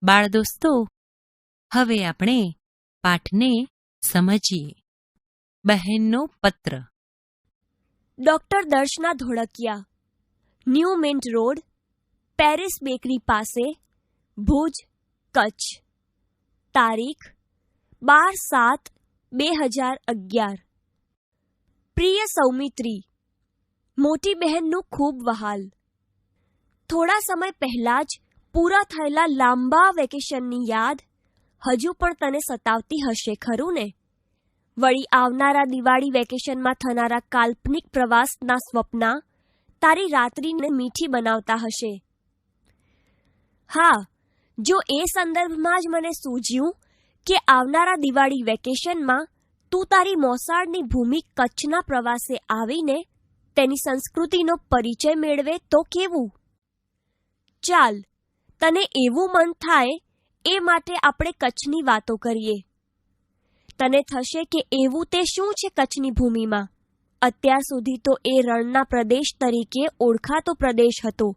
બાળ દોસ્તો, હવે આપણે પાઠને સમજીએ. બહેનનો પત્ર. Doctor Darshana Dholakia, new mint road, Paris bakery પાસે, ભુજ, કચ્છ. તારીખ 12/7/2011. પ્રિય સૌમિત્રી, મોટી બહેનનું ખૂબ વહાલ. થોડા સમય પહેલા જ પૂરા થયેલા લાંબા વેકેશનની યાદ હજુ પણ તને સતાવતી હશે ખરું ને? વળી આવનારા દિવાળી વેકેશનમાં થનારા કાલ્પનિક પ્રવાસના સ્વપ્ના તારી રાત્રિને મીઠી બનાવતા હશે. હા, જો એ સંદર્ભમાં જ મને સૂઝ્યું કે આવનારા દિવાળી વેકેશનમાં તું તારી મોસાળની ભૂમિ કચ્છના પ્રવાસે આવીને તેની સંસ્કૃતિનો પરિચય મેળવે તો કેવું? ચાલ, તને એવું મન થાય એ માટે આપણે કચ્છની વાતો કરીએ. તને થશે કે એવું તે શું છે કચ્છની ભૂમિમાં? અત્યાર સુધી તો એ રણના પ્રદેશ તરીકે ઓળખાતો પ્રદેશ હતો.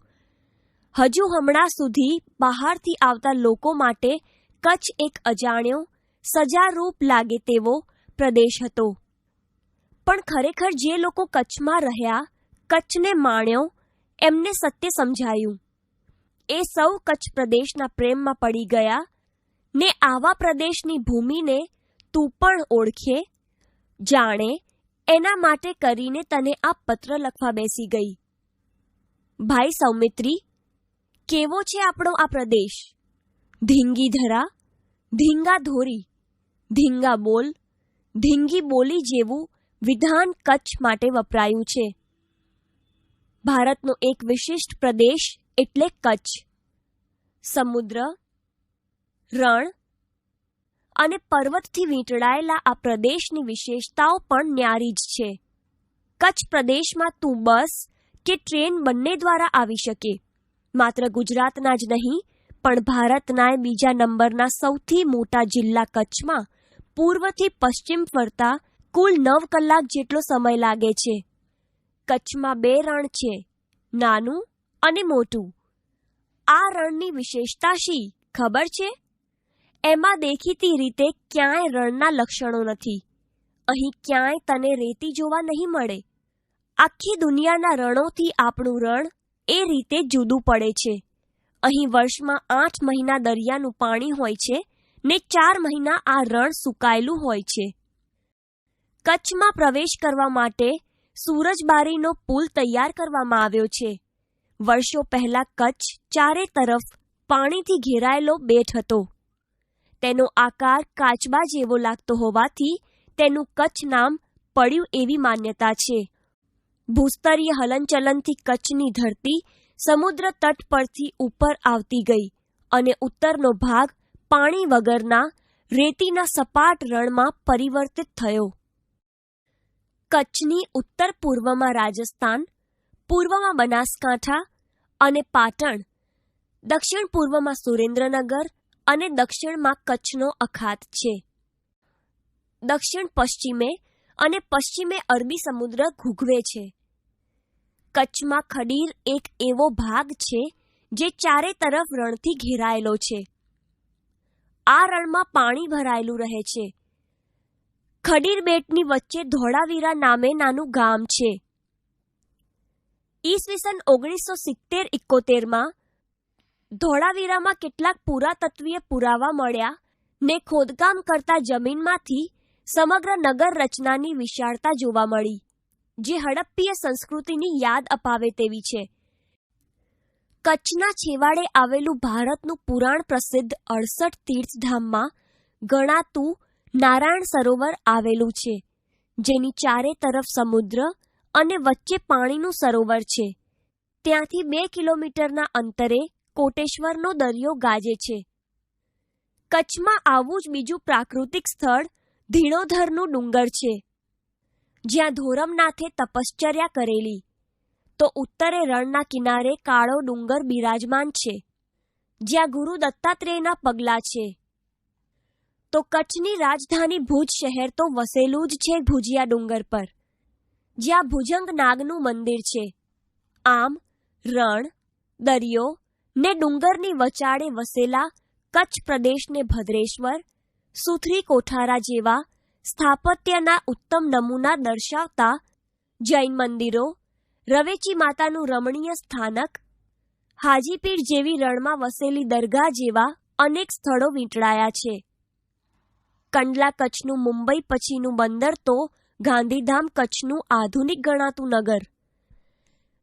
હજુ હમણાં સુધી બહારથી આવતા લોકો માટે કચ્છ એક અજાણ્યો, સજારૂપ લાગે તેવો પ્રદેશ હતો. પણ ખરેખર જે લોકો કચ્છમાં રહ્યા, કચ્છને માણ્યો, એમને સત્ય સમજાયું. એ સૌ કચ્છ પ્રદેશના પ્રેમમાં પડી ગયા ને આવા પ્રદેશની ભૂમિને તું પણ ઓળખે, જાણે એના માટે કરીને તને આ પત્ર લખવા બેસી ગઈ. ભાઈ સૌમિત્રી, કેવો છે આપણો આ પ્રદેશ? ધીંગી ધરા, ધીંગા ધોરી, ધીંગા બોલ, ધીંગી બોલી જેવું વિધાન કચ્છ માટે વપરાયું છે. ભારતનો એક વિશિષ્ટ પ્રદેશ એટલે કચ્છ. સમુદ્ર, રણ અને પર્વતથી વીંટળાયેલા આ પ્રદેશની વિશેષતાઓ પણ ન્યારી જ છે. કચ્છ પ્રદેશમાં તું બસ કે ટ્રેન બંને દ્વારા આવી શકે. માત્ર ગુજરાતના જ નહીં, પણ ભારતના બીજા નંબરના સૌથી મોટા જિલ્લા કચ્છમાં પૂર્વથી પશ્ચિમ ફરતા કુલ 9 કલાક જેટલો સમય લાગે છે. કચ્છમાં 2 રણ છે, નાનું અને મોટું. આ રણની વિશેષતા શી ખબર છે? એમાં દેખીતી રીતે ક્યાંય રણના લક્ષણો નથી. અહીં ક્યાંય તને રેતી જોવા નહીં મળે. આખી દુનિયાના રણોથી આપણું રણ એ રીતે જુદું પડે છે. અહીં વર્ષમાં 8 મહિના દરિયાનું પાણી હોય છે ને 4 મહિના આ રણ સુકાયેલું હોય છે. કચ્છમાં પ્રવેશ કરવા માટે સુરજબારીનો પુલ તૈયાર કરવામાં આવ્યો છે. વર્ષો પહેલા કચ્છ ચારે તરફ પાણીથી ઘેરાયેલો બેટ હતો. તેનો આકાર કાચબા જેવો લાગતો હોવાથી તેનું કચ્છ નામ પડ્યું એવી માન્યતા છે. ભૂસ્તરીય હલનચલનથી કચ્છની ધરતી સમુદ્ર તટ પરથી ઉપર આવતી ગઈ અને ઉત્તરનો ભાગ પાણી વગરના રેતીના સપાટ રણમાં પરિવર્તિત થયો. કચ્છની ઉત્તર પૂર્વમાં રાજસ્થાન, પૂર્વમાં બનાસકાંઠા અને પાટણ, દક્ષિણ પૂર્વમાં સુરેન્દ્રનગર અને દક્ષિણમાં કચ્છનો અખાત છે. દક્ષિણ પશ્ચિમે અને પશ્ચિમે અરબી સમુદ્ર ઘૂઘવે છે. કચ્છમાં ખડીર એક એવો ભાગ છે જે ચારે તરફ રણથી ઘેરાયેલો છે. આ રણમાં પાણી ભરાયેલું રહે છે. ખડીર બેટની વચ્ચે ધોળાવીરા નામે નાનું ગામ છે. ઈસવીસન 1970-71માં ધોળાવીરામાં કેટલાક પુરાતત્વીય પુરાવા મળ્યા ને ખોદકામ કરતા જમીનમાંથી સમગ્ર નગર રચનાની વિશાળતા જોવા મળી, જે હડપ્પીય સંસ્કૃતિની યાદ અપાવે તેવી છે. કચ્છના છેવાડે આવેલું ભારતનું પુરાણ પ્રસિદ્ધ 68 તીર્થધામમાં ગણાતું નારાયણ સરોવર આવેલું છે, જેની ચારે તરફ સમુદ્ર અને વચ્ચે પાણીનું સરોવર છે. ત્યાંથી 2 કિલોમીટરના અંતરે કોટેશ્વરનો દરિયો ગાજે છે. કચ્છમાં આવું જ બીજું પ્રાકૃતિક સ્થળ ધીણોધરનું ડુંગર છે, જ્યાં ધોરમનાથે તપશ્ચર્યા કરેલી. તો ઉત્તરે રણના કિનારે કાળો ડુંગર બિરાજમાન છે, જ્યાં ગુરુ દત્તાત્રેયના પગલાં છે. તો કચ્છની રાજધાની ભુજ શહેર તો વસેલું જ છે ભુજિયા ડુંગર પર, જ્યાં ભુજંગ નાગનું મંદિર છે. આમ રણ, દરિયો ને ડુંગરની વચાળે વસેલા કચ્છ પ્રદેશને ભદ્રેશ્વર, સુથરી કોઠારા જેવા સ્થાપત્યના ઉત્તમ નમૂના દર્શાવતા જૈન મંદિરો, રવેચી માતાનું રમણીય સ્થાનક, હાજીપીર જેવી રણમાં વસેલી દરગાહ જેવા અનેક સ્થળો વીંટળાયા છે. કંડલા કચ્છનું મુંબઈ પછીનું બંદર તો ગાંધીધામ કચ્છનું આધુનિક ગણાતું નગર.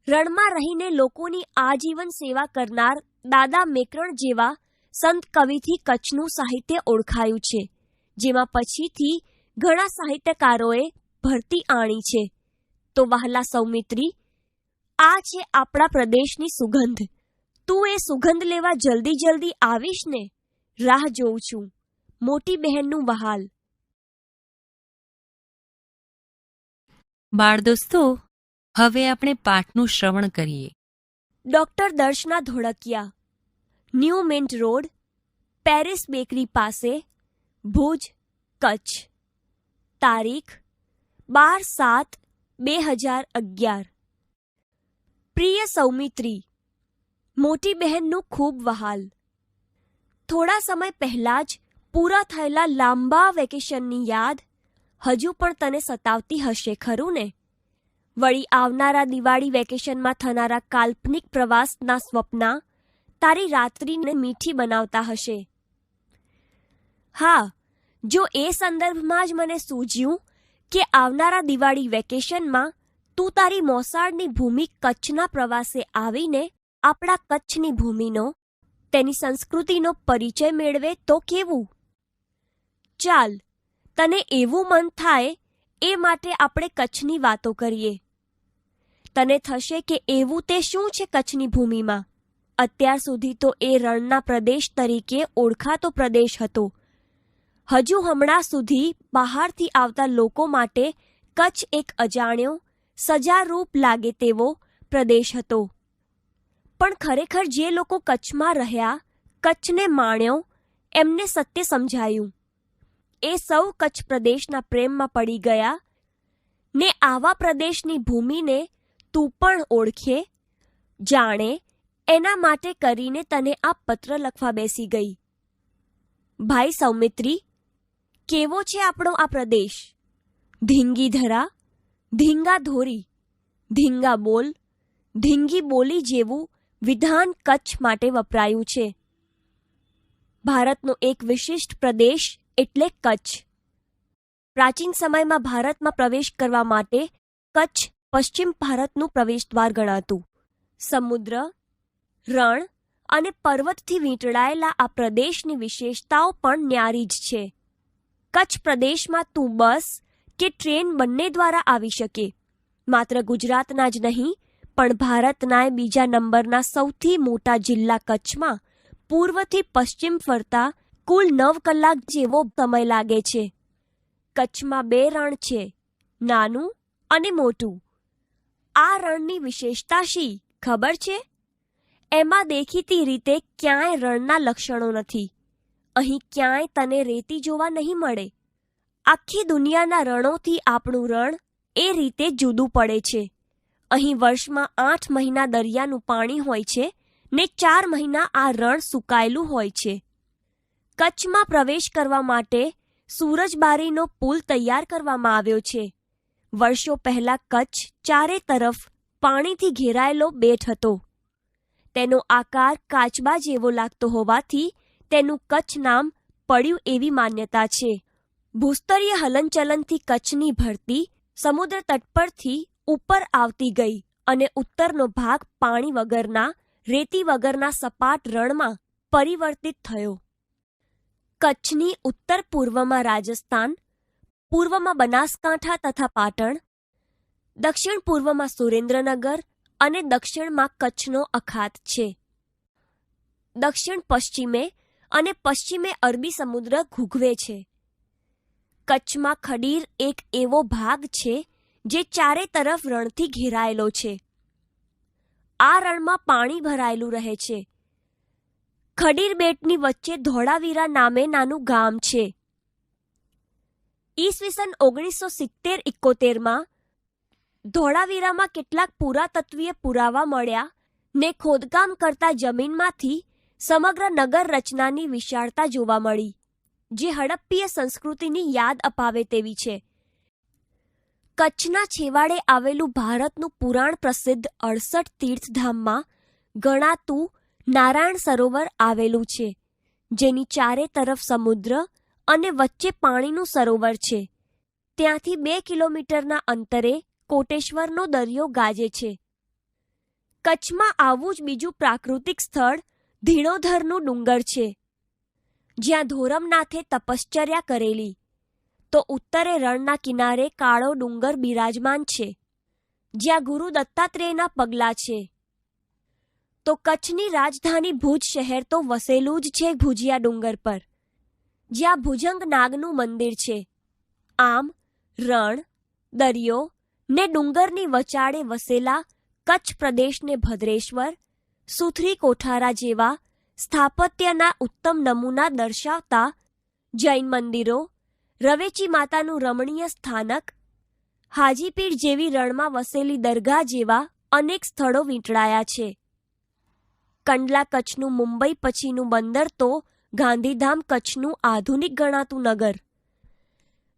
રણમાં રહીને લોકોની આજીવન સેવા કરનાર દાદા મેકરણ જેવા સંત કવિથી કચ્છનું સાહિત્ય ઓળખાયું છે, જેમાં પછીથી ઘણા સાહિત્યકારોએ ભરતી આણી છે. તો વહાલા સૌમિત્રી, આ છે આપણા પ્રદેશની સુગંધ. તું એ સુગંધ લેવા જલ્દી જલ્દી આવીશ ને? રાહ જોઉં છું. મોટી બહેનનું વહાલ. બાળ દોસ્તો, હવે આપણે પાઠનું શ્રવણ કરીએ. Doctor Darshana Dholakia, new mint road, Paris bakery પાસે, ભુજ, કચ્છ. તારીખ 12/7/2011. પ્રિય સૌમિત્રી, મોટી બહેનનું ખૂબ વહાલ. થોડા સમય પહેલા જ પૂરા થયેલા લાંબા વેકેશનની યાદ હજુ પણ તને સતાવતી હશે ખરું ને? વળી આવનારા દિવાળી વેકેશનમાં થનારા કાલ્પનિક પ્રવાસના સ્વપ્ના તારી રાત્રિને મીઠી બનાવતા હશે. હા, જો એ સંદર્ભમાં જ મને સૂઝ્યું કે આવનારા દિવાળી વેકેશનમાં તું તારી મોસાળની ભૂમિ કચ્છના પ્રવાસે આવીને આપણા કચ્છની ભૂમિનો, તેની સંસ્કૃતિનો પરિચય મેળવે તો કેવું? ચાલ, તને એવું મન થાય એ માટે આપણે કચ્છની વાતો કરીએ. તને થશે કે એવું તે શું છે કચ્છની ભૂમિમાં? અત્યાર સુધી તો એ રણના પ્રદેશ તરીકે ઓળખાતો પ્રદેશ હતો. હજુ હમણાં સુધી બહારથી આવતા લોકો માટે કચ્છ એક અજાણ્યો, સજારૂપ લાગે તેવો પ્રદેશ હતો. પણ ખરેખર જે લોકો કચ્છમાં રહ્યા, કચ્છને માણ્યો, એમને સત્ય સમજાયું. એ સૌ કચ્છ પ્રદેશના પ્રેમમાં પડી ગયા ને આવા પ્રદેશની ભૂમિને તું પણ ઓળખે, જાણે, એના માટે કરીને તને આ પત્ર લખવા બેસી ગઈ. ભાઈ સૌમિત્રી, કેવો છે આપણો આ પ્રદેશ? ધીંગી ધરા, ધીંગા ધોરી, ધીંગા બોલ, ધીંગી બોલી જેવું વિધાન કચ્છ માટે વપરાયું છે. ભારતનો એક વિશિષ્ટ પ્રદેશ એટલે કચ્છ. પ્રાચીન સમયમાં ભારતમાં પ્રવેશ કરવા માટે કચ્છ પશ્ચિમ ભારતનું પ્રવેશદ્વાર ગણાતું. સમુદ્ર, રણ અને પર્વતથી વીંટળાયેલા આ પ્રદેશની વિશેષતાઓ પણ ન્યારી જ છે. કચ્છ પ્રદેશમાં તું બસ કે ટ્રેન બંને દ્વારા આવી શકે. માત્ર ગુજરાતના જ નહીં, પણ ભારતના બીજા નંબરના સૌથી મોટા જિલ્લા કચ્છમાં પૂર્વથી પશ્ચિમ ફરતા કુલ 9 કલાક જેવો સમય લાગે છે. કચ્છમાં 2 રણ છે, નાનું અને મોટું. આ રણની વિશેષતા શી ખબર છે? એમાં દેખીતી રીતે ક્યાંય રણના લક્ષણો નથી. અહીં ક્યાંય તને રેતી જોવા નહીં મળે. આખી દુનિયાના રણોથી આપણું રણ એ રીતે જુદું પડે છે. અહીં વર્ષમાં 8 મહિના દરિયાનું પાણી હોય છે ને 4 મહિના આ રણ સુકાયેલું હોય છે. કચ્છમાં પ્રવેશ કરવા માટે સૂરજબારીનો પુલ તૈયાર કરવામાં આવ્યો છે. વર્ષો પહેલા કચ્છ ચારે તરફ પાણીથી ઘેરાયેલો બેટ હતો. તેનો આકાર કાચબા જેવો લાગતો હોવાથી તેનું કચ્છ નામ પડ્યું એવી માન્યતા છે. ભૂસ્તરીય હલનચલનથી કચ્છની ભરતી સમુદ્ર તટ પરથી ઉપર આવતી ગઈ અને ઉત્તરનો ભાગ પાણી વગરના, રેતી વગરના સપાટ રણમાં પરિવર્તિત થયો. કચ્છની ઉત્તર પૂર્વમાં રાજસ્થાન, પૂર્વમાં બનાસકાંઠા તથા પાટણ, દક્ષિણ પૂર્વમાં સુરેન્દ્રનગર અને દક્ષિણમાં કચ્છનો અખાત છે. દક્ષિણ પશ્ચિમે અને પશ્ચિમે અરબી સમુદ્ર ઘૂઘવે છે. કચ્છમાં ખડીર એક એવો ભાગ છે જે ચારે તરફ રણથી ઘેરાયેલો છે. આ રણમાં પાણી ભરાયેલું રહે છે. ખડીર બેટની વચ્ચે ધોળાવીરા નામે નાનું ગામ છે. ઈસવીસન 1970-71માં ધોળાવીરામાં કેટલાક પુરાતત્વીય પુરાવા મળ્યા ને ખોદકામ કરતા જમીનમાંથી સમગ્ર નગર રચનાની વિશાળતા જોવા મળી, જે હડપ્પીય સંસ્કૃતિની યાદ અપાવે તેવી છે. કચ્છના છેવાડે આવેલું ભારતનું પુરાણ પ્રસિદ્ધ 68 તીર્થધામમાં ગણાતું નારાયણ સરોવર આવેલું છે, જેની ચારે તરફ સમુદ્ર અને વચ્ચે પાણીનું સરોવર છે. ત્યાંથી 2 કિલોમીટરના અંતરે કોટેશ્વરનો દરિયો ગાજે છે. કચ્છમાં આવું જ બીજું પ્રાકૃતિક સ્થળ ધીણોધરનું ડુંગર છે, જ્યાં ધોરમનાથે તપશ્ચર્યા કરેલી. તો ઉત્તરે રણના કિનારે કાળો ડુંગર બિરાજમાન છે, જ્યાં ગુરુ દત્તાત્રેયના પગલાં છે. તો કચ્છની રાજધાની ભુજ શહેર તો વસેલું જ છે ભુજિયા ડુંગર પર, જ્યાં ભુજંગ નાગનું મંદિર છે. આમ રણ, દરિયો ને ડુંગરની વચાળે વસેલા કચ્છ પ્રદેશને ભદ્રેશ્વર, સુથરી કોઠારા જેવા સ્થાપત્યના ઉત્તમ નમૂના દર્શાવતા જૈન મંદિરો, રવેચી માતાનું રમણીય સ્થાનક, હાજીપીર જેવી રણમાં વસેલી દરગાહ જેવા અનેક સ્થળો વીંટળાયા છે. કંડલા કચ્છનું મુંબઈ પછીનું બંદર તો ગાંધીધામ કચ્છનું આધુનિક ગણાતું નગર.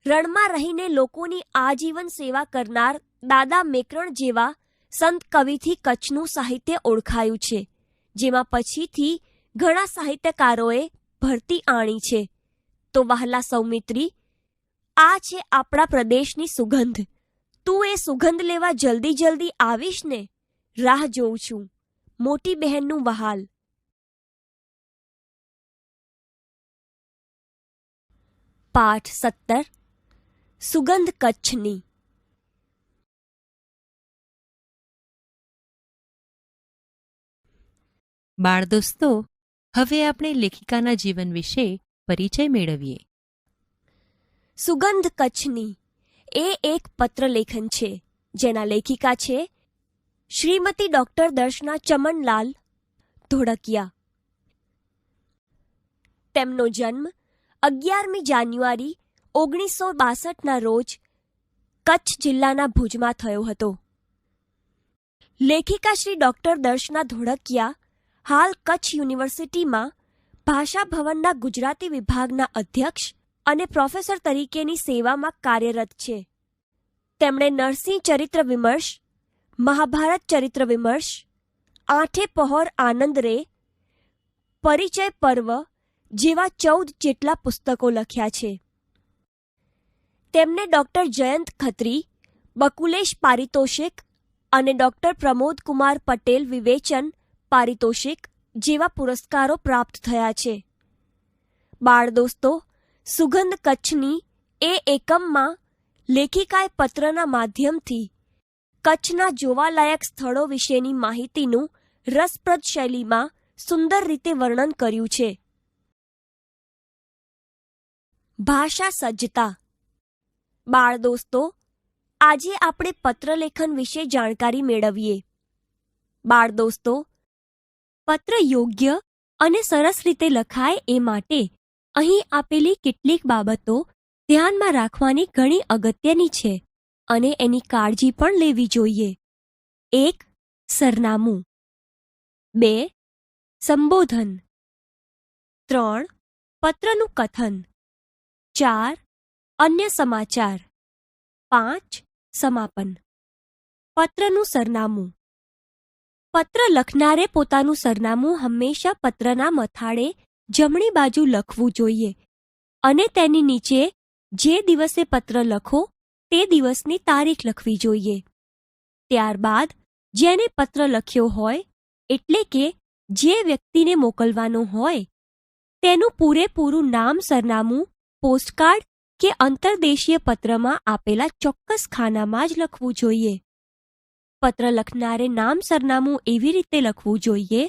રણમાં રહીને લોકોની આજીવન સેવા કરનાર દાદા મેકરણ જેવા સંત કવિથી કચ્છનું સાહિત્ય ઓળખાયું છે, જેમાં પછીથી ઘણા સાહિત્યકારોએ ભરતી આણી છે. તો વહાલા સૌમિત્રી, આ છે આપણા પ્રદેશની સુગંધ. તું એ સુગંધ લેવા જલ્દી જલ્દી આવીશ ને? રાહ જોઉં છું. મોટી બહેનનું વહાલ. પાઠ 17. સુગંધ કચ્છની. બાળ દોસ્તો, હવે આપણે લેખિકાના જીવન વિશે પરિચય મેળવીએ. સુગંધ કચ્છની એ એક પત્રલેખન છે, જેના લેખિકા છે શ્રીમતી ડોક્ટર દર્શના ચમનલાલ ધોળકિયા. તેમનો જન્મ 11મી જાન્યુઆરી 1962ના રોજ કચ્છ જિલ્લાના ભુજમાં થયો હતો. લેખિકા શ્રી ડોક્ટર દર્શના ધોળકિયા હાલ કચ્છ યુનિવર્સિટીમાં ભાષા ભવનના ગુજરાતી વિભાગના અધ્યક્ષ અને પ્રોફેસર તરીકેની સેવામાં કાર્યરત છે. તેમણે નરસિંહ ચરિત્ર વિમર્શ, મહાભારત ચરિત્ર વિમર્શ, આઠે પહોર આનંદ રે, પરિચય પર્વ જેવા 14 જેટલા પુસ્તકો લખ્યા છે. તેમને ડોક્ટર જયંત ખત્રી બકુલેશ પારિતોષિક અને ડોક્ટર પ્રમોદકુમાર પટેલ વિવેચન પારિતોષિક જેવા પુરસ્કારો પ્રાપ્ત થયા છે. બાળ દોસ્તો, સુગંધ કચ્છની એ એકમમાં લેખિકાએ પત્રના માધ્યમથી કચ્છના જોવાલાયક સ્થળો વિશેની માહિતીનું રસપ્રદ શૈલીમાં સુંદર રીતે વર્ણન કર્યું છે. ભાષા સજ્જતા. બાળ દોસ્તો, આજે આપણે પત્રલેખન વિશે જાણકારી મેળવીએ. બાળ દોસ્તો, પત્ર યોગ્ય અને સરસ રીતે લખાય એ માટે અહીં આપેલી કેટલીક બાબતો ધ્યાનમાં રાખવાની ઘણી અગત્યની છે અને એની કાળજી પણ લેવી જોઈએ. 1. સરનામું. 2. સંબોધન. 3. પત્રનું કથન. 4. અન્ય સમાચાર. 5. સમાપન. પત્રનું સરનામું. પત્ર લખનારે પોતાનું સરનામું હંમેશા પત્રના મથાળે જમણી બાજુ લખવું જોઈએ અને તેની નીચે જે દિવસે પત્ર લખો તે દિવસની તારીખ લખવી જોઈએ. ત્યારબાદ જેને પત્ર લખ્યો હોય, એટલે કે જે વ્યક્તિને મોકલવાનો હોય, તેનું પૂરેપૂરું નામ, સરનામું પોસ્ટકાર્ડ કે અંતરદેશીય પત્રમાં આપેલા ચોક્કસ ખાનામાં જ લખવું જોઈએ. પત્ર લખનારે નામ સરનામું એવી રીતે લખવું જોઈએ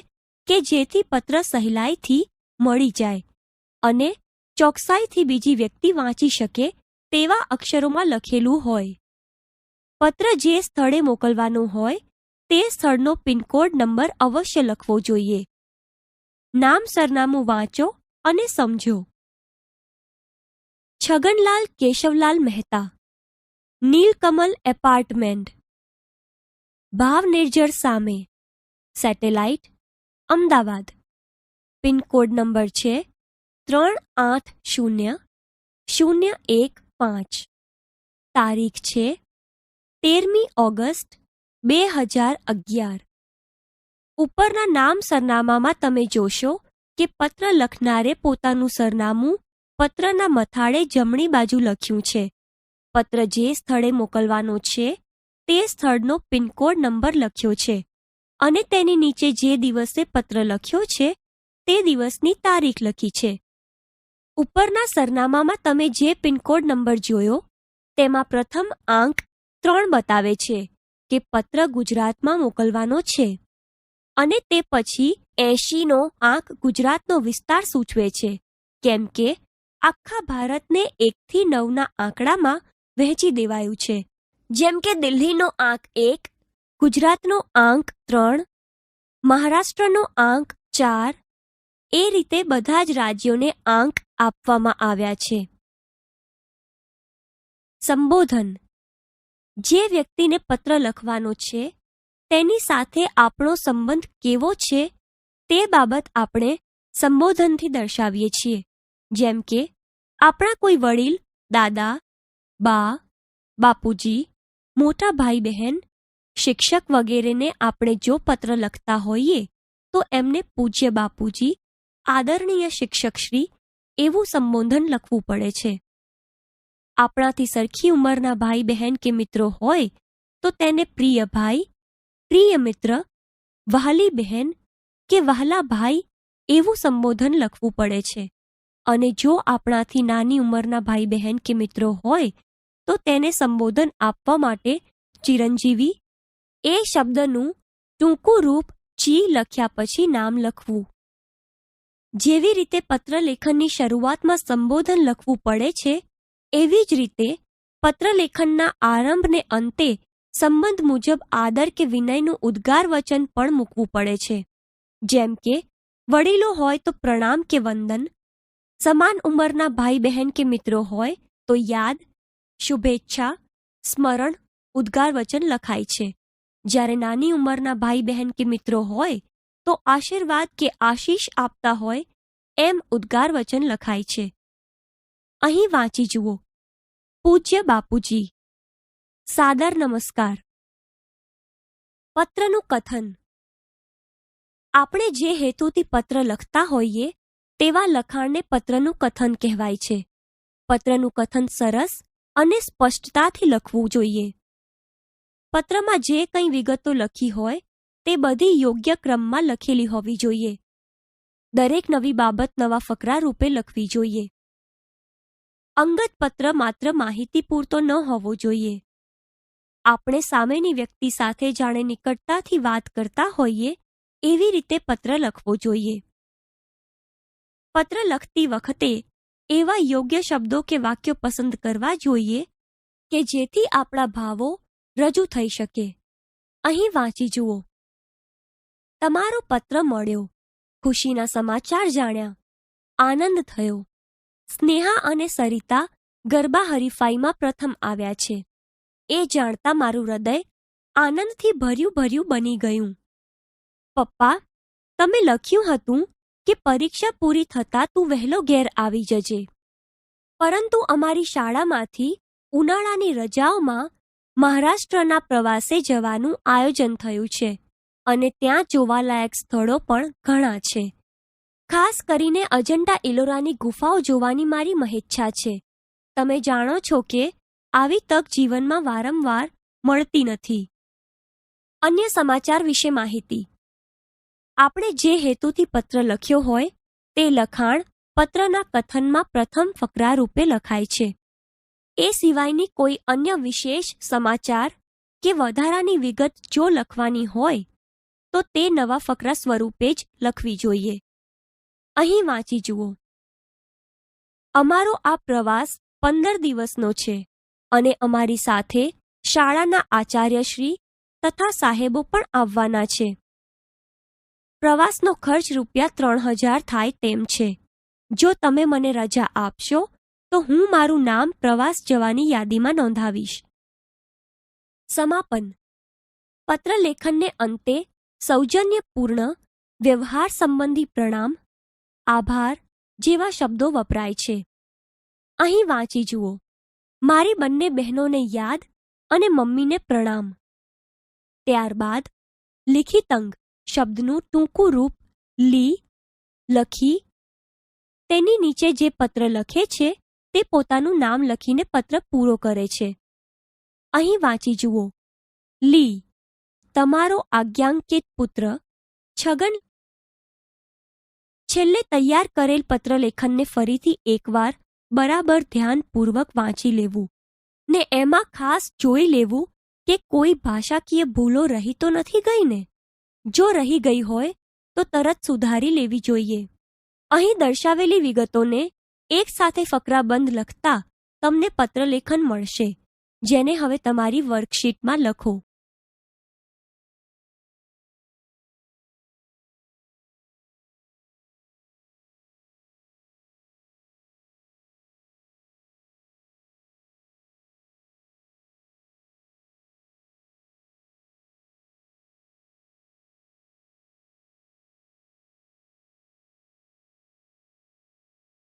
કે જેથી પત્ર સહેલાઈથી મળી જાય અને ચોકસાઈથી બીજી વ્યક્તિ વાંચી શકે તેવા અક્ષરોમાં લખેલું હોય. પત્ર જે સ્થળે મોકલવાનું હોય તે સ્થળનો પિનકોડ નંબર અવશ્ય લખવો જોઈએ. નામ સરનામું વાંચો અને સમજો. છગનલાલ કેશવલાલ મહેતા, નીલકમલ એપાર્ટમેન્ટ, ભાવનિર્જર સામે, સેટેલાઇટ, અમદાવાદ. પિનકોડ નંબર છે 380015. તારીખ છે 13મી ઓગસ્ટ 2011. ઉપરના નામ સરનામામાં તમે જોશો કે પત્ર લખનારે પોતાનું સરનામું પત્રના મથાળે જમણી બાજુ લખ્યું છે. પત્ર જે સ્થળે મોકલવાનો છે તે સ્થળનો પિનકોડ નંબર લખ્યો છે અને તેની નીચે જે દિવસે પત્ર લખ્યો છે તે દિવસની તારીખ લખી છે. ઉપરના સરનામામાં તમે જે પિનકોડ નંબર જોયો તેમાં પ્રથમ આંક 3 બતાવે છે કે પત્ર ગુજરાતમાં મોકલવાનો છે અને તે પછી 80નો આંક ગુજરાતનો વિસ્તાર સૂચવે છે, કેમ કે આખા ભારતને 1 થી 9ના આંકડામાં વહેંચી દેવાયું છે. જેમ કે દિલ્હીનો આંક 1, ગુજરાતનો આંક 3, મહારાષ્ટ્રનો આંક 4, એ રીતે બધા જ રાજ્યોને આંક આપવામાં આવ્યા છે. સંબોધન. જે વ્યક્તિને પત્ર લખવાનો છે તેની સાથે આપણો સંબંધ કેવો છે તે બાબત આપણે સંબોધનથી દર્શાવીએ છીએ. જેમ કે આપણા કોઈ વડીલ, દાદા, બા, બાપુજી, મોટા ભાઈ બહેન, શિક્ષક વગેરેને આપણે જો પત્ર લખતા હોઈએ તો એમને પૂજ્ય બાપુજી, આદરણીય શિક્ષકશ્રી એવું સંબોધન લખવું પડે છે. આપણાથી સરખી ઉંમરના ભાઈ બહેન કે મિત્રો હોય તો તેને પ્રિય ભાઈ, પ્રિય મિત્ર, વહાલી બહેન કે વહાલા ભાઈ એવું સંબોધન લખવું પડે છે. અને જો આપણાથી નાની ઉંમરના ભાઈ બહેન કે મિત્રો હોય તો તેને સંબોધન આપવા માટે ચિરંજીવી એ શબ્દનું ટૂંકું રૂપ ચી લખ્યા પછી નામ લખવું. જેવી રીતે પત્રલેખનની શરૂઆતમાં સંબોધન લખવું પડે છે એવી જ રીતે પત્રલેખનના આરંભ ને અંતે સંબંધ મુજબ આદર કે વિનયનું ઉદ્ગાર વચન પણ મૂકવું પડે છે. જેમ કે વડીલો હોય તો પ્રણામ કે વંદન, સમાન ઉંમરના ભાઈ બહેન કે મિત્રો હોય તો યાદ, શુભેચ્છા, સ્મરણ, ઉદ્ગાર વચન લખાય છે. જ્યારે નાની ઉંમરના ભાઈ બહેન કે મિત્રો હોય તો આશીર્વાદ કે આશીષ આપતા હોય એમ ઉદ્ગાર વચન લખાય છે. અહીં વાંચી જુઓ. પૂજ્ય બાપુજી. સાદર નમસ્કાર. પત્રનું કથન. આપણે જે હેતુથી પત્ર લખતા હોઈએ તેવા લખાણને પત્રનું કથન કહેવાય છે. પત્રનું કથન સરસ અને સ્પષ્ટતાથી લખવું જોઈએ. પત્રમાં જે કંઈ વિગતો લખી હોય તે બધી યોગ્ય ક્રમમાં લખેલી હોવી જોઈએ. દરેક નવી બાબત નવા ફકરા રૂપે લખવી જોઈએ. અંગત પત્ર માત્ર માહિતી પૂરતો ન હોવો જોઈએ. આપણે સામેની વ્યક્તિ સાથે જાણે નિકટતાથી વાત કરતા હોઈએ એવી રીતે પત્ર લખવો જોઈએ. પત્ર લખતી વખતે એવા યોગ્ય શબ્દો કે વાક્યો પસંદ કરવા જોઈએ કે જેથી આપણા ભાવો રજૂ થઈ શકે. અહીં વાંચી જુઓ. તમારો પત્ર મળ્યો. ખુશીના સમાચાર જાણ્યા. આનંદ થયો. સ્નેહા અને સરિતા ગરબા હરીફાઈમાં પ્રથમ આવ્યા છે. એ જાણતા મારું હૃદય આનંદથી ભર્યું ભર્યું બની ગયું. પપ્પા, તમે લખ્યું હતું કે પરીક્ષા પૂરી થતાં તું વહેલો ઘેર આવી જજે. પરંતુ અમારી શાળામાંથી ઉનાળાની રજાઓમાં મહારાષ્ટ્રના પ્રવાસે જવાનું આયોજન થયું છે અને ત્યાં જોવાલાયક સ્થળો પણ ઘણા છે. ખાસ કરીને અજંટા ઇલોરાની ગુફાઓ જોવાની મારી મહેચ્છા છે. તમે જાણો છો કે આવી તક જીવનમાં વારંવાર મળતી નથી. અન્ય સમાચાર વિશે માહિતી. આપણે જે હેતુથી પત્ર લખ્યો હોય તે લખાણ પત્રના કથનમાં પ્રથમ ફકરા રૂપે લખાય છે. એ સિવાયની કોઈ અન્ય વિશેષ સમાચાર કે વધારાની વિગત જો લખવાની હોય તો તે નવા ફકરા સ્વરૂપે જ લખવી જોઈએ. અહીં વાંચી જુઓ. અમારો આ પ્રવાસ 15 દિવસનો છે અને અમારી સાથે શાળાના આચાર્યશ્રી તથા સાહેબો પણ આવવાના છે. પ્રવાસનો ખર્ચ ₹3000 થાય તેમ છે. જો તમે મને રજા આપશો તો હું મારું નામ પ્રવાસ જવાની યાદીમાં નોંધાવીશ. સમાપન. પત્રલેખનને અંતે સૌજન્યપૂર્ણ વ્યવહાર સંબંધી પ્રણામ, આભાર જેવા શબ્દો વપરાય છે. અહીં વાંચી જુઓ. મારી બંને બહેનોને યાદ અને મમ્મીને પ્રણામ. ત્યારબાદ લિખિતંગ શબ્દનું ટૂંકું રૂપ લી લખી તેની નીચે જે પત્ર લખે છે તે પોતાનું નામ લખીને પત્ર પૂરો કરે છે. અહીં વાંચી જુઓ. લી તમારો આજ્ઞાંકિત પુત્ર છગન. છેલ્લે તૈયાર કરેલ પત્રલેખનને ફરીથી એકવાર બરાબર ધ્યાનપૂર્વક વાંચી લેવું ને એમાં ખાસ જોઈ લેવું કે કોઈ ભાષાકીય ભૂલો રહી તો નથી ગઈ ને. જો રહી ગઈ હોય તો તરત સુધારી લેવી જોઈએ. અહીં દર્શાવેલી વિગતોને એક સાથે ફકરાબંધ લખતા તમને પત્રલેખન મળશે, જેને હવે તમારી વર્કશીટમાં લખો.